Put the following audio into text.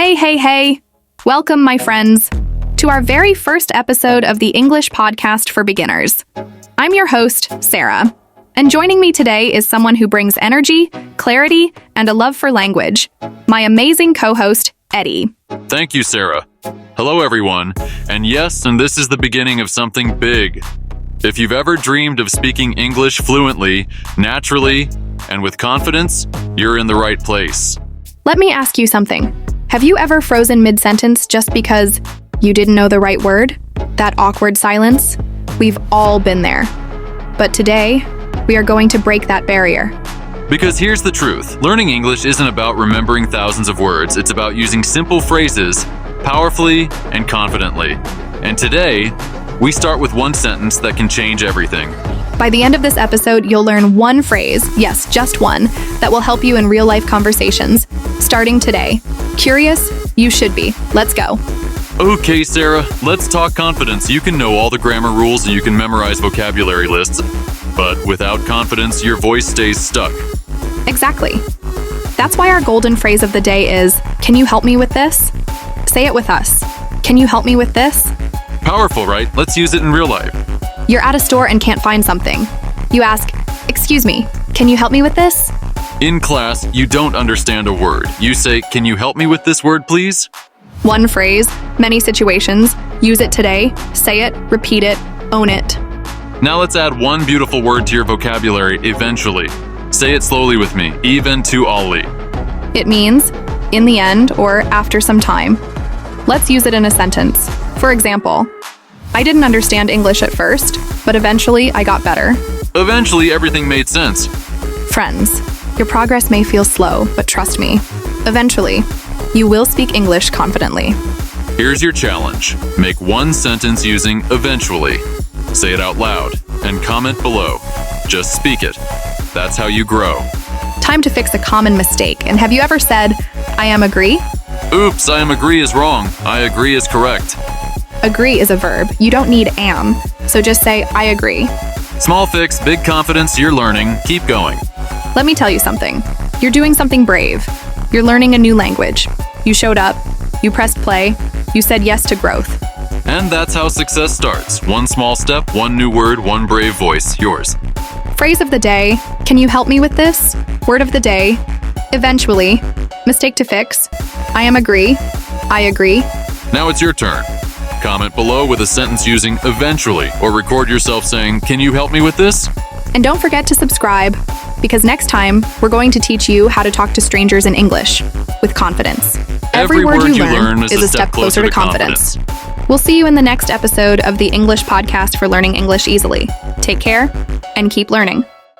Hey. Welcome, my friends, to our very first episode of the English podcast for beginners. I'm your host, Sarah, and joining me today is someone who brings energy, clarity, and a love for language, my amazing co-host, Eddie. Thank you, Sarah. Hello, everyone. And yes, this is the beginning of something big. If you've ever dreamed of speaking English fluently, naturally, and with confidence, you're in the right place. Let me ask you something. Have you ever frozen mid-sentence just because you didn't know the right word? That awkward silence? We've all been there. But today, we are going to break that barrier. Because here's the truth. Learning English isn't about remembering thousands of words. It's about using simple phrases powerfully and confidently. And today, we start with one sentence that can change everything. By the end of this episode, you'll learn one phrase, yes, just one, that will help you in real-life conversations, starting today. Curious? You should be. Let's go. Okay, Sarah, let's talk confidence. You can know all the grammar rules and you can memorize vocabulary lists, but without confidence, your voice stays stuck. Exactly. That's why our golden phrase of the day is, can you help me with this? Say it with us. Can you help me with this? Powerful, right? Let's use it in real life. You're at a store and can't find something. You ask, excuse me, can you help me with this? In class, you don't understand a word. You say, can you help me with this word, please? One phrase, many situations. Use it today. Say it, repeat it, own it. Now let's add one beautiful word to your vocabulary, eventually. Say it slowly with me, eventually. It means in the end or after some time. Let's use it in a sentence. For example, I didn't understand English at first, but eventually I got better. Eventually, everything made sense. Friends, your progress may feel slow, but trust me, eventually, you will speak English confidently. Here's your challenge. Make one sentence using eventually. Say it out loud and comment below. Just speak it. That's how you grow. Time to fix a common mistake. And have you ever said, I am agree? Oops, I am agree is wrong. I agree is correct. Agree is a verb. You don't need am. So just say, I agree. Small fix, big confidence, you're learning. Keep going. Let me tell you something. You're doing something brave. You're learning a new language. You showed up. You pressed play. You said yes to growth. And that's how success starts. One small step, one new word, one brave voice. Yours. Phrase of the day. Can you help me with this? Word of the day. Eventually. Mistake to fix. I am agree. I agree. Now it's your turn. Comment below with a sentence using eventually, or record yourself saying, can you help me with this? And don't forget to subscribe, because next time, we're going to teach you how to talk to strangers in English with confidence. Every word you learn is a step closer to confidence. We'll see you in the next episode of the English podcast for learning English easily. Take care and keep learning.